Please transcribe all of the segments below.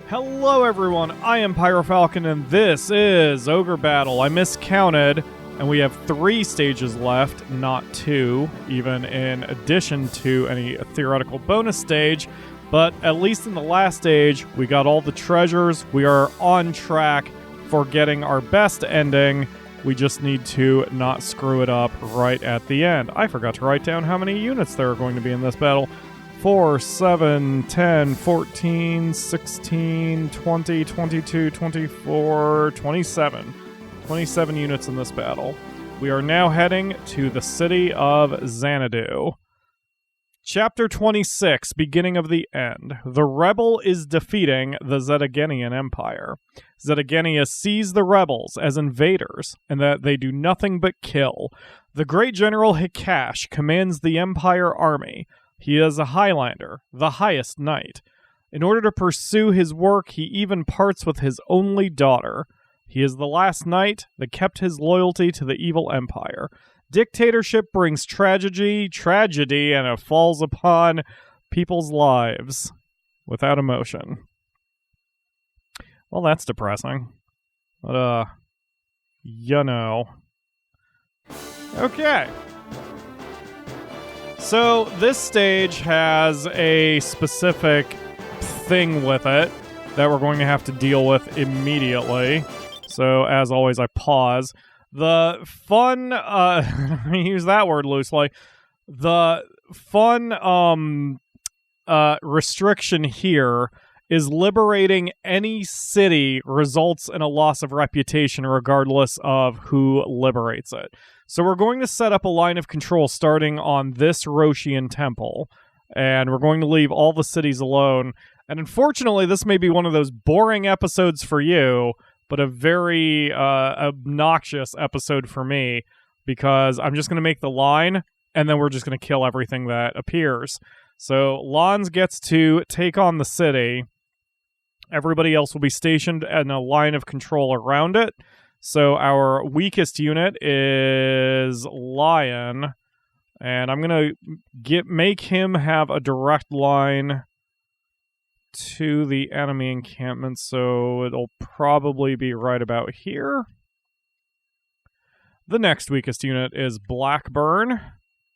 Hello everyone, I am PyroFalkon and this is Ogre Battle. I miscounted and we have 3 stages left, not 2, even in addition to any theoretical bonus stage. But at least in the last stage, we got all the treasures. We are on track for getting our best ending. We just need to not screw it up right at the end. I forgot to write down how many units there are going to be in this battle. 4, 7, 10, 14, 16, 20, 22, 24, 27. 27 units in this battle. We are now heading to the city of Xanadu. Chapter 26, Beginning of the End. The rebel is defeating the Xanadian Empire. Xanadu sees the rebels as invaders, and that they do nothing but kill. The great general Hikash commands the Empire army. He is a Highlander, the highest knight. In order to pursue his work, he even parts with his only daughter. He is the last knight that kept his loyalty to the evil empire. Dictatorship brings tragedy, and it falls upon people's lives without emotion. Well, that's depressing. But, you know. Okay. So, this stage has a specific thing with it that we're going to have to deal with immediately. So, as always, I pause. The fun, I use that word loosely, the fun restriction here is liberating any city results in a loss of reputation regardless of who liberates it. So we're going to set up a line of control starting on this Roshian temple, and we're going to leave all the cities alone. And unfortunately, this may be one of those boring episodes for you, but a very obnoxious episode for me, because I'm just going to make the line, and then we're just going to kill everything that appears. So Lons gets to take on the city. Everybody else will be stationed in a line of control around it. So our weakest unit is Lion, and I'm going to make him have a direct line to the enemy encampment, so it'll probably be right about here. The next weakest unit is Blackburn.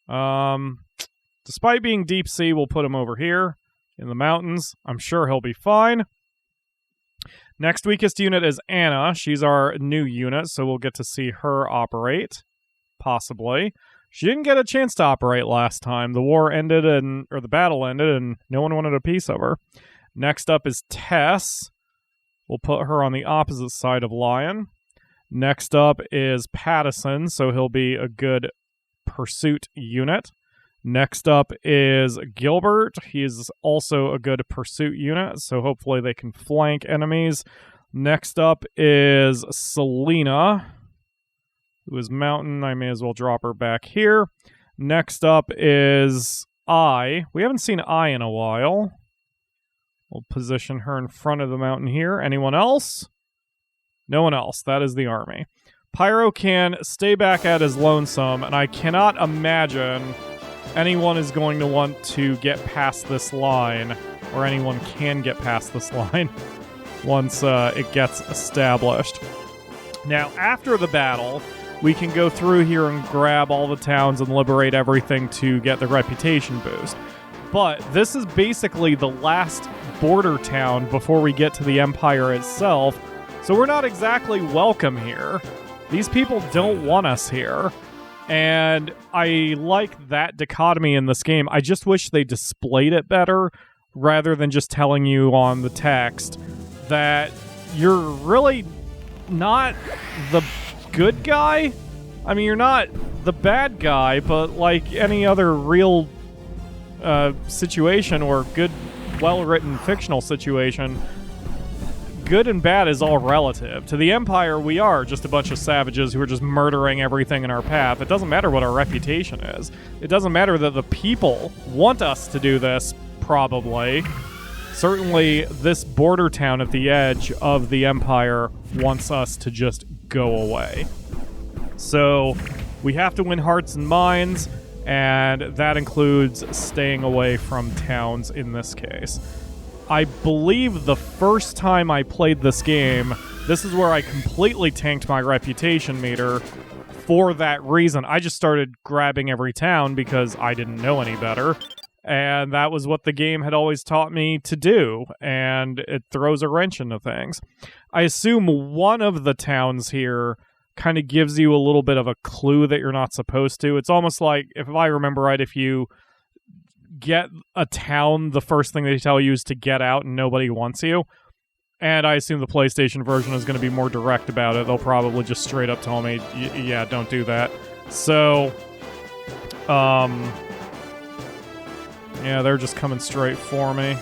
Despite being deep sea, we'll put him over here in the mountains. I'm sure he'll be fine. Next weakest unit is Anna. She's our new unit, so we'll get to see her operate. Possibly. She didn't get a chance to operate last time. The war ended, or the battle ended, and no one wanted a piece of her. Next up is Tess. We'll put her on the opposite side of Lion. Next up is Pattison, so he'll be a good pursuit unit. Next up is Gilbert. He's also a good pursuit unit, so hopefully they can flank enemies. Next up is Selena, who is Mountain. I may as well drop her back here. Next up is I. We haven't seen I in a while. We'll position her in front of the mountain here. Anyone else? No one else. That is the army. Pyro can stay back at his lonesome, and I cannot imagine anyone is going to want to get past this line, or anyone can get past this line once it gets established. Now, after the battle, we can go through here and grab all the towns and liberate everything to get the reputation boost. But this is basically the last border town before we get to the Empire itself, so we're not exactly welcome here. These people don't want us here. And I like that dichotomy in this game. I just wish they displayed it better rather than just telling you on the text that you're really not the good guy. I mean, you're not the bad guy, but like any other real situation or good, well-written fictional situation, good and bad is all relative. To the Empire, we are just a bunch of savages who are just murdering everything in our path. It doesn't matter what our reputation is. It doesn't matter that the people want us to do this, probably. Certainly, this border town at the edge of the Empire wants us to just go away. So, we have to win hearts and minds, and that includes staying away from towns in this case. I believe the first time I played this game, this is where I completely tanked my reputation meter for that reason. I just started grabbing every town because I didn't know any better. And that was what the game had always taught me to do. And it throws a wrench into things. I assume one of the towns here kind of gives you a little bit of a clue that you're not supposed to. It's almost like, if I remember right, if you get a town, the first thing they tell you is to get out and nobody wants you. And I assume the PlayStation version is going to be more direct about it. They'll probably just straight up tell me, yeah, don't do that. So, yeah, they're just coming straight for me.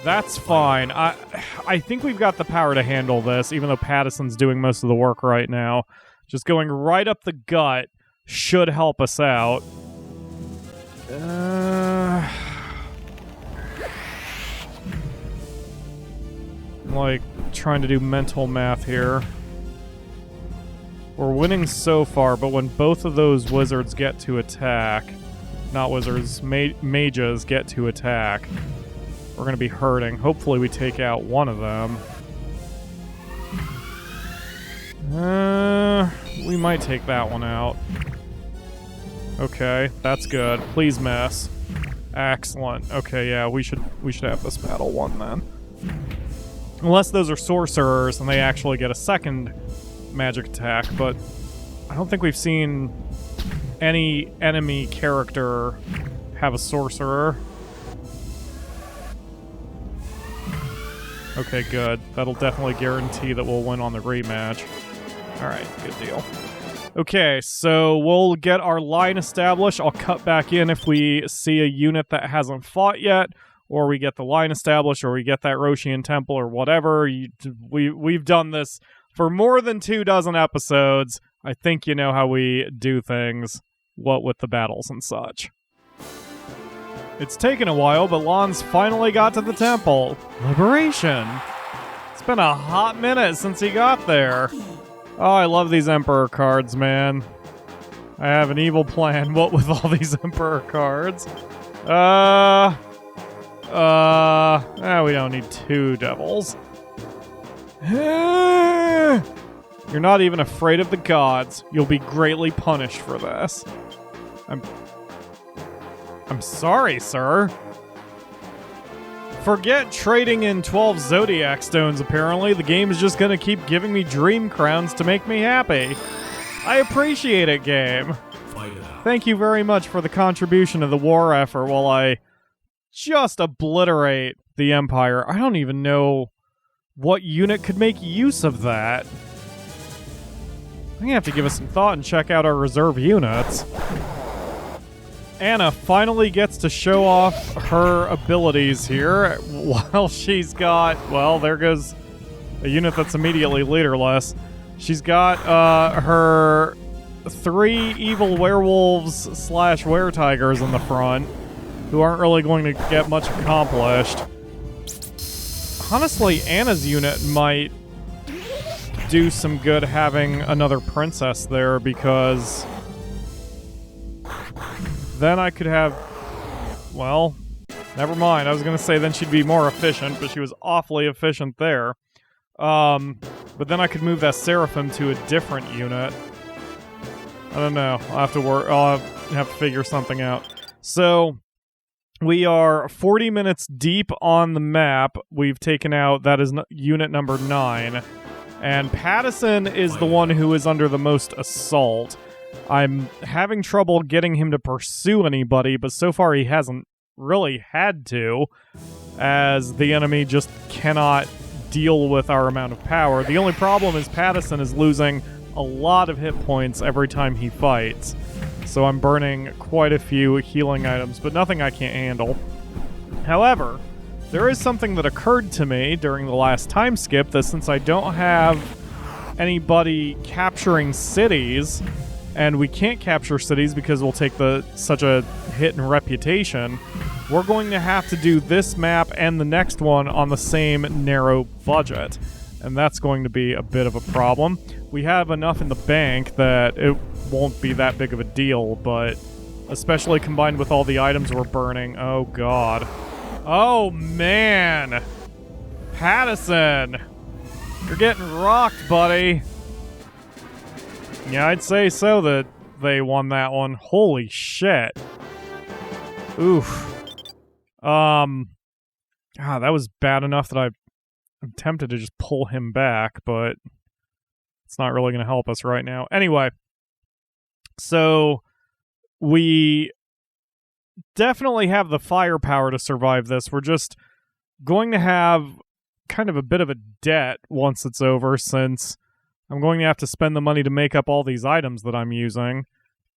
That's fine. I think we've got the power to handle this, even though Pattison's doing most of the work right now. Just going right up the gut should help us out. Like, trying to do mental math here. We're winning so far, but when both of those wizards get to attack... Not wizards, mages get to attack, we're going to be hurting. Hopefully we take out one of them. We might take that one out. Okay, that's good. Please miss. Excellent. Okay, yeah, we should have this battle won then. Unless those are sorcerers and they actually get a second magic attack, but I don't think we've seen any enemy character have a sorcerer. Okay, good. That'll definitely guarantee that we'll win on the rematch. Alright, good deal. Okay, so we'll get our line established. I'll cut back in if we see a unit that hasn't fought yet, or we get the line established, or we get that Roshian Temple, or whatever. We've done this for more than 24 episodes. I think you know how we do things, what with the battles and such. It's taken a while, but Lon's finally got to the temple. Liberation! It's been a hot minute since he got there. Oh, I love these Emperor cards, man. I have an evil plan. What with all these Emperor cards? We don't need 2 devils. You're not even afraid of the gods. You'll be greatly punished for this. I'm sorry, sir. Forget trading in 12 Zodiac Stones, apparently. The game is just gonna keep giving me Dream Crowns to make me happy. I appreciate it, game. Thank you very much for the contribution to the war effort while I just obliterate the Empire. I don't even know what unit could make use of that. I'm gonna have to give us some thought and check out our reserve units. Anna finally gets to show off her abilities here while she's got, well, there goes a unit that's immediately leaderless. She's got her 3 evil werewolves / were-tigers in the front who aren't really going to get much accomplished. Honestly, Anna's unit might do some good having another princess there, because then I could have... Well, never mind. I was going to say then she'd be more efficient, but she was awfully efficient there. But then I could move that Seraphim to a different unit. I don't know. I'll have to figure something out. So, we are 40 minutes deep on the map. We've taken out, that is unit number 9. And Pattison is the one who is under the most assault. I'm having trouble getting him to pursue anybody, but so far he hasn't really had to, as the enemy just cannot deal with our amount of power. The only problem is Pattison is losing a lot of hit points every time he fights, so I'm burning quite a few healing items, but nothing I can't handle. However, there is something that occurred to me during the last time skip, that since I don't have anybody capturing cities, and we can't capture cities because we'll take such a hit in reputation, we're going to have to do this map and the next one on the same narrow budget. And that's going to be a bit of a problem. We have enough in the bank that it won't be that big of a deal, but especially combined with all the items we're burning, oh god. Oh, man. Pattison. You're getting rocked, buddy. Yeah, I'd say so that they won that one. Holy shit. Oof. God, that was bad enough that I'm tempted to just pull him back, but it's not really going to help us right now. Anyway, so we definitely have the firepower to survive this. We're just going to have kind of a bit of a debt once it's over, since I'm going to have to spend the money to make up all these items that I'm using,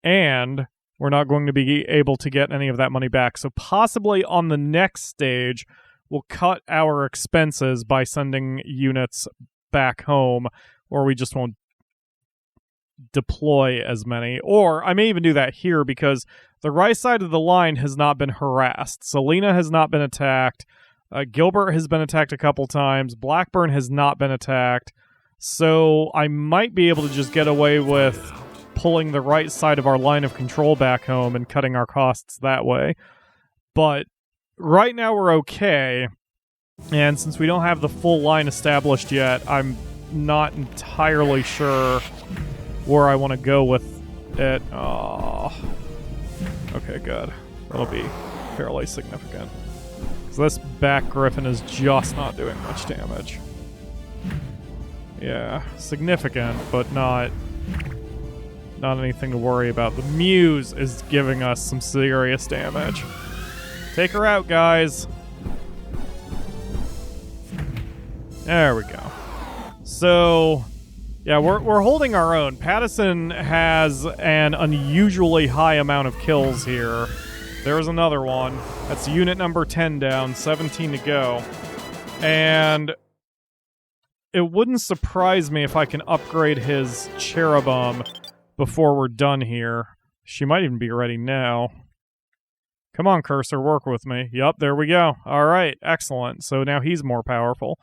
and we're not going to be able to get any of that money back. So possibly on the next stage, we'll cut our expenses by sending units back home, or we just won't deploy as many. Or I may even do that here, because the right side of the line has not been harassed. Selena has not been attacked. Gilbert has been attacked a couple times. Blackburn has not been attacked. So I might be able to just get away with pulling the right side of our line of control back home and cutting our costs that way. But right now we're okay. And since we don't have the full line established yet, I'm not entirely sure where I want to go with it. Oh. Okay, good. That'll be fairly significant. So this back griffin is just not doing much damage. Yeah, significant, but not anything to worry about. The Muse is giving us some serious damage. Take her out, guys. There we go. So, yeah, we're holding our own. Pattison has an unusually high amount of kills here. There's another one. That's unit number 10 down, 17 to go. And it wouldn't surprise me if I can upgrade his Cherubim before we're done here. She might even be ready now. Come on, Cursor, work with me. Yup, there we go. All right, excellent. So now he's more powerful.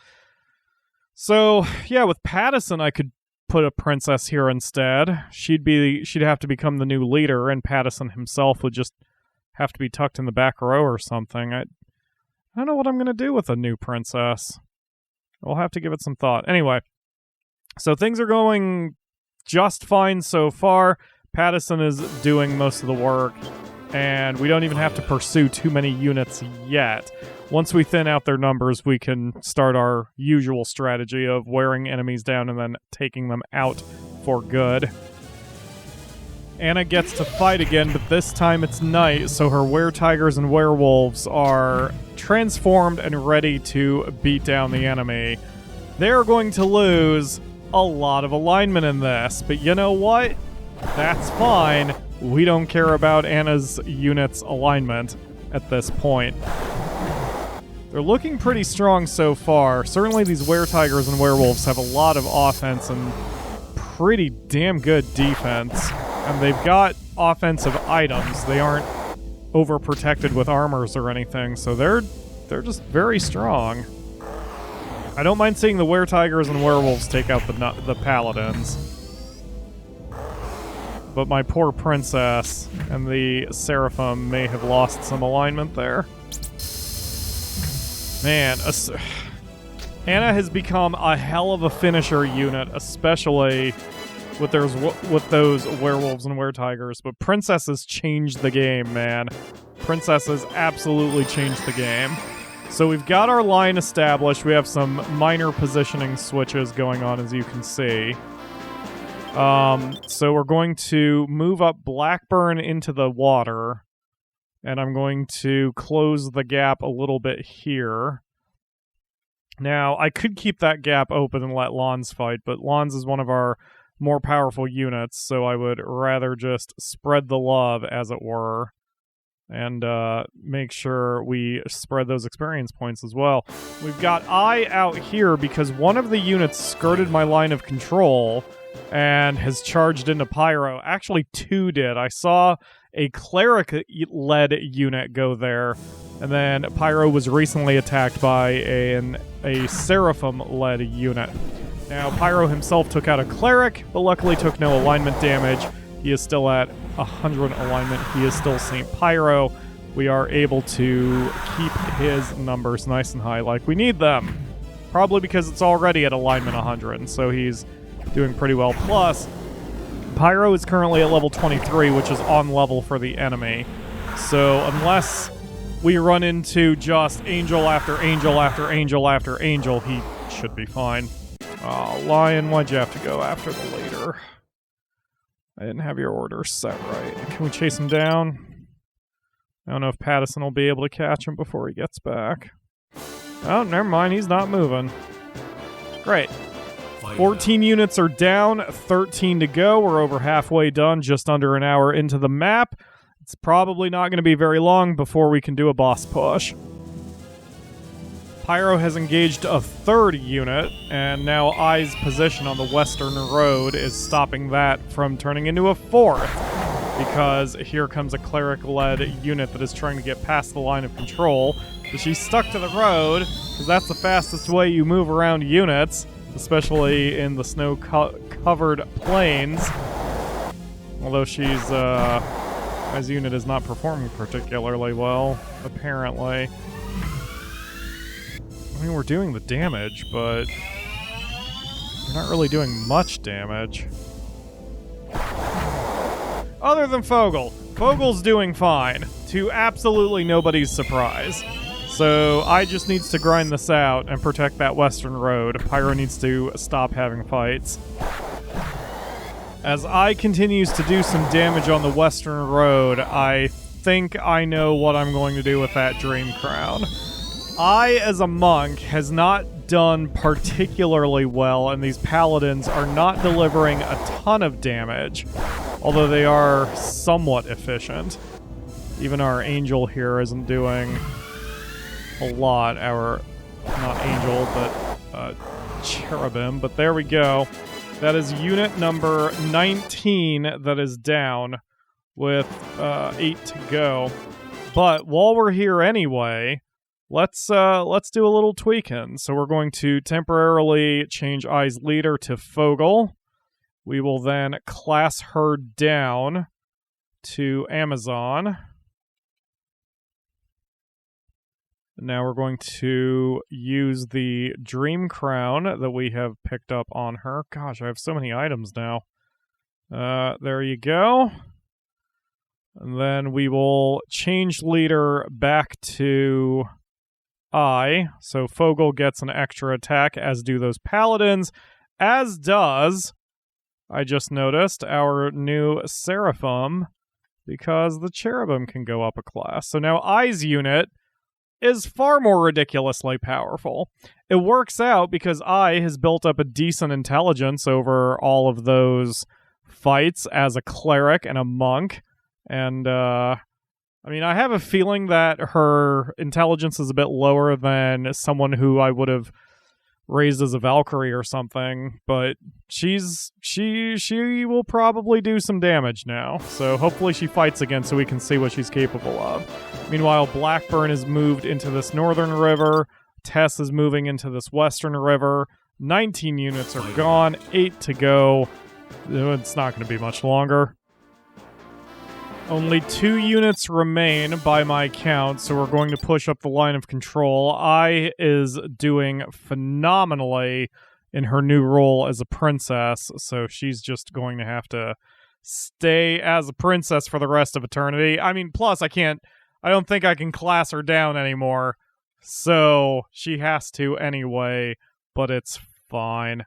So, yeah, with Pattison, I could put a princess here instead. She'd have to become the new leader, and Pattison himself would just have to be tucked in the back row or something. I don't know what I'm going to do with a new princess. We'll have to give it some thought. Anyway, so things are going just fine so far. Pattison is doing most of the work, and we don't even have to pursue too many units yet. Once we thin out their numbers, we can start our usual strategy of wearing enemies down and then taking them out for good. Anna gets to fight again, but this time it's night, so her were-tigers and werewolves are transformed and ready to beat down the enemy. They're going to lose a lot of alignment in this, but you know what? That's fine. We don't care about Anna's unit's alignment at this point. They're looking pretty strong so far. Certainly these were-tigers and werewolves have a lot of offense and pretty damn good defense. And they've got offensive items. They aren't overprotected with armors or anything, so they're just very strong. I don't mind seeing the were-tigers and werewolves take out the paladins. But my poor princess and the seraphim may have lost some alignment there. Man, Anna has become a hell of a finisher unit, especially with those werewolves and were-tigers. But princesses changed the game, man. Princesses absolutely changed the game. So we've got our line established. We have some minor positioning switches going on, as you can see. So we're going to move up Blackburn into the water, and I'm going to close the gap a little bit here. Now, I could keep that gap open and let Lons fight, but Lons is one of our more powerful units, so I would rather just spread the love, as it were, and make sure we spread those experience points as well. We've got I out here because one of the units skirted my line of control and has charged into Pyro. Actually, two did. I saw a cleric-led unit go there, and then Pyro was recently attacked by a seraphim-led unit. Now, Pyro himself took out a cleric, but luckily took no alignment damage. He is still at 100 alignment. He is still St. Pyro, we are able to keep his numbers nice and high like we need them. Probably because it's already at alignment 100, so he's doing pretty well. Plus, Pyro is currently at level 23, which is on level for the enemy. So unless we run into just angel after angel after angel after angel, he should be fine. Oh, Lion, why'd you have to go after the leader? I didn't have your orders set right. Can we chase him down? I don't know if Pattison will be able to catch him before he gets back. Oh, never mind. He's not moving. Great. 14 units are down, 13 to go. We're over halfway done, just under an hour into the map. It's probably not going to be very long before we can do a boss push. Pyro has engaged a third unit, and now Ai's position on the western road is stopping that from turning into a fourth, because here comes a cleric-led unit that is trying to get past the line of control. But she's stuck to the road, because that's the fastest way you move around units, especially in the snow-covered plains. Although she's, Ai's unit is not performing particularly well, apparently. I mean, we're doing the damage, but we're not really doing much damage. Other than Fogel. Fogel's doing fine, to absolutely nobody's surprise. So I just needs to grind this out and protect that western road. Pyro needs to stop having fights. As I continues to do some damage on the western road, I think I know what I'm going to do with that Dream Crown. I, as a monk, has not done particularly well, and these paladins are not delivering a ton of damage, although they are somewhat efficient. Even our angel here isn't doing a lot. Our, not angel, but cherubim, but there we go. That is unit number 19 that is down with 8 to go. But while we're here anyway, let's do a little tweaking. So we're going to temporarily change Ai's leader to Fogel. We will then class her down to Amazon. Now we're going to use the Dream Crown that we have picked up on her. Gosh, I have so many items now. There you go. And then we will change leader back to Ai. So Fogel gets an extra attack, as do those paladins, as does, I just noticed, our new Seraphim, because the cherubim can go up a class. So now Ai's unit is far more ridiculously powerful. It works out because Ai has built up a decent intelligence over all of those fights as a cleric and a monk. And, I mean, I have a feeling that her intelligence is a bit lower than someone who I would have raised as a Valkyrie or something, but she will probably do some damage now. So hopefully she fights again so we can see what she's capable of. Meanwhile, Blackburn is moved into this northern river. Tess is moving into this western river. 19 units are gone, 8 to go. It's not going to be much longer. Only 2 units remain by my count, so we're going to push up the line of control. Ai is doing phenomenally in her new role as a princess, so she's just going to have to stay as a princess for the rest of eternity. I mean, plus I don't think I can class her down anymore, so she has to anyway, but it's fine.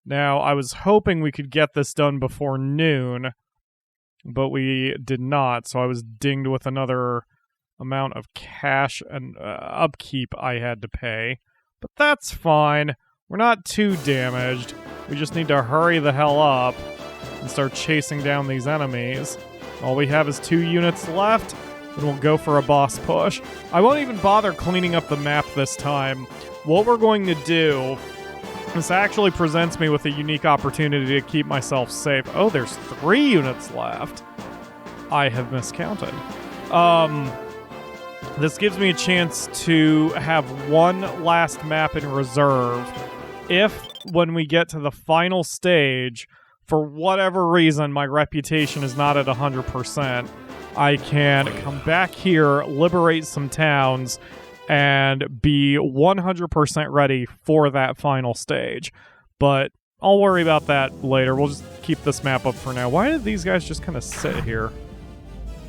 Now, I was hoping we could get this done before noon, but we did not, so I was dinged with another amount of cash and upkeep I had to pay. But that's fine. We're not too damaged. We just need to hurry the hell up and start chasing down these enemies. All we have is 2 units left, and we'll go for a boss push. I won't even bother cleaning up the map this time. What we're going to do, this actually presents me with a unique opportunity to keep myself safe. Oh, there's 3 units left. I have miscounted. This gives me a chance to have one last map in reserve. If, when we get to the final stage, for whatever reason, my reputation is not at 100%, I can come back here, liberate some towns, and be 100% ready for that final stage. But I'll worry about that later. We'll just keep this map up for now. Why did these guys just kind of sit here?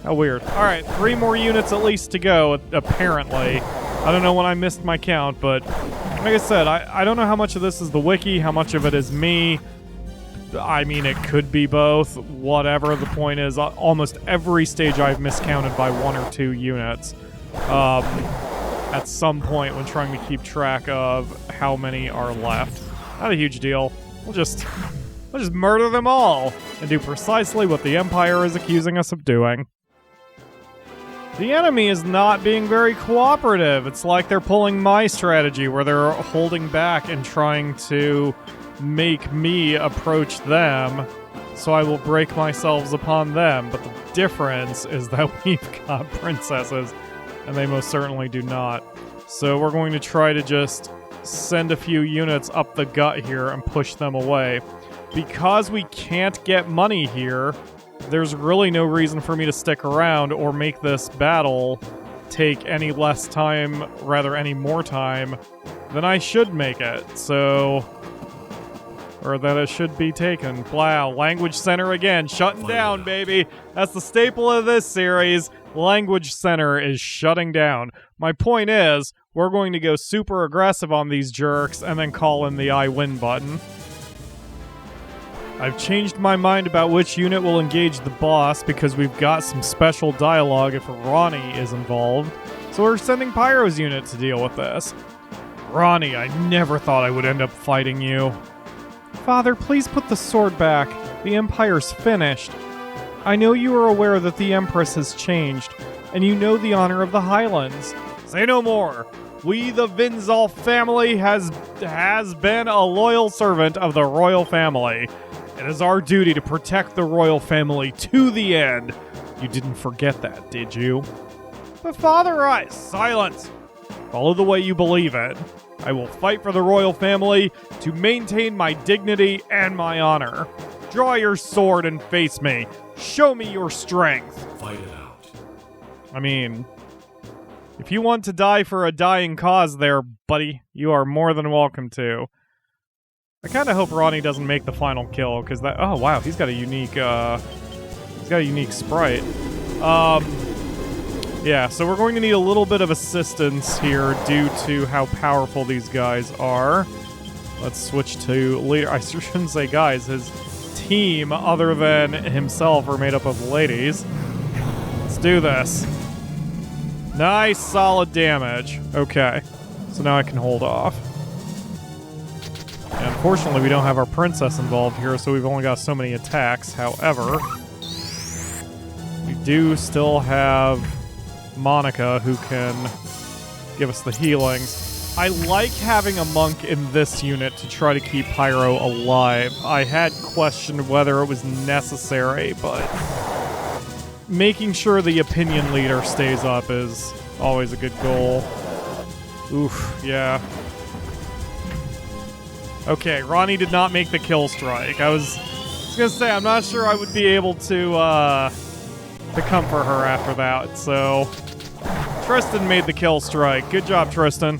How weird. Alright, 3 more units at least to go, apparently. I don't know when I missed my count, but like I said, I don't know how much of this is the wiki, how much of it is me. I mean, it could be both. Whatever the point is, almost every stage I've miscounted by 1 or 2 units. At some point when trying to keep track of how many are left. Not a huge deal. We'll just murder them all and do precisely what the Empire is accusing us of doing. The enemy is not being very cooperative. It's like they're pulling my strategy where they're holding back and trying to make me approach them, so I will break myself upon them. But the difference is that we've got princesses, and they most certainly do not. So we're going to try to just send a few units up the gut here and push them away. Because we can't get money here, there's really no reason for me to stick around or make this battle take any less time, rather any more time, than I should make it. So... or that it should be taken. Wow, Language Center again, shutting down, baby. That's the staple of this series. Language Center is shutting down. My point is, we're going to go super aggressive on these jerks and then call in the I win button. I've changed my mind about which unit will engage the boss because we've got some special dialogue if Ronnie is involved. So we're sending Pyro's unit to deal with this. Ronnie, I never thought I would end up fighting you. Father, please put the sword back. The Empire's finished. I know you are aware that the Empress has changed, and you know the honor of the Highlands. Say no more. We, the Vinzolf family, has been a loyal servant of the royal family. It is our duty to protect the royal family to the end. You didn't forget that, did you? But Father, silence! Follow the way you believe it. I will fight for the royal family to maintain my dignity and my honor. Draw your sword and face me. Show me your strength. Fight it out. I mean, if you want to die for a dying cause there, buddy, you are more than welcome to. I kind of hope Ronnie doesn't make the final kill, because that... oh, wow, he's got a unique, sprite. Yeah, so we're going to need a little bit of assistance here due to how powerful these guys are. Let's switch to leader. I shouldn't say guys. His team, other than himself, are made up of ladies. Let's do this. Nice, solid damage. Okay, so now I can hold off. And unfortunately, we don't have our princess involved here, so we've only got so many attacks. However, we do still have Monica, who can give us the healings. I like having a monk in this unit to try to keep Pyro alive. I had questioned whether it was necessary, but making sure the opinion leader stays up is always a good goal. Oof, yeah. Okay, Ronnie did not make the kill strike. I was gonna say, I'm not sure I would be able to comfort her after that, so... Tristan made the kill strike. Good job, Tristan.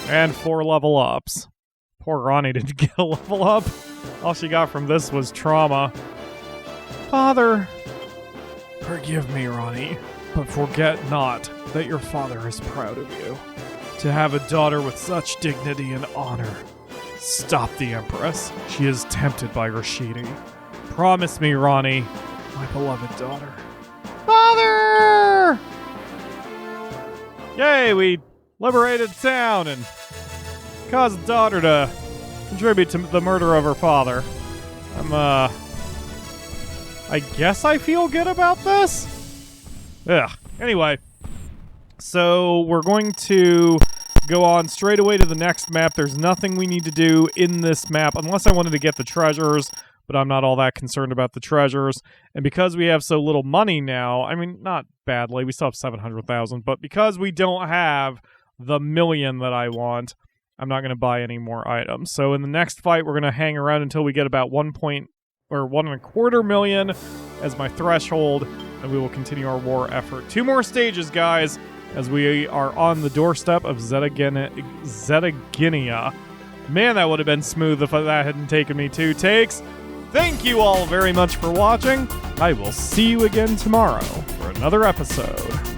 And 4 level ups. Poor Ronnie didn't get a level up. All she got from this was trauma. Father! Forgive me, Ronnie, but forget not that your father is proud of you. To have a daughter with such dignity and honor. Stop the Empress. She is tempted by Rashidi. Promise me, Ronnie, my beloved daughter. Father! Yay, we liberated town and caused daughter to contribute to the murder of her father. I guess I feel good about this? Ugh. Anyway, so we're going to go on straight away to the next map. There's nothing we need to do in this map unless I wanted to get the treasures, but I'm not all that concerned about the treasures. And because we have so little money now, I mean, not badly, we still have 700,000, but because we don't have the million that I want, I'm not going to buy any more items. So in the next fight, we're going to hang around until we get about 1.25 million, as my threshold, and we will continue our war effort. 2 more stages, guys, as we are on the doorstep of Zetaginia. Man, that would have been smooth if that hadn't taken me 2 takes. Thank you all very much for watching. I will see you again tomorrow for another episode.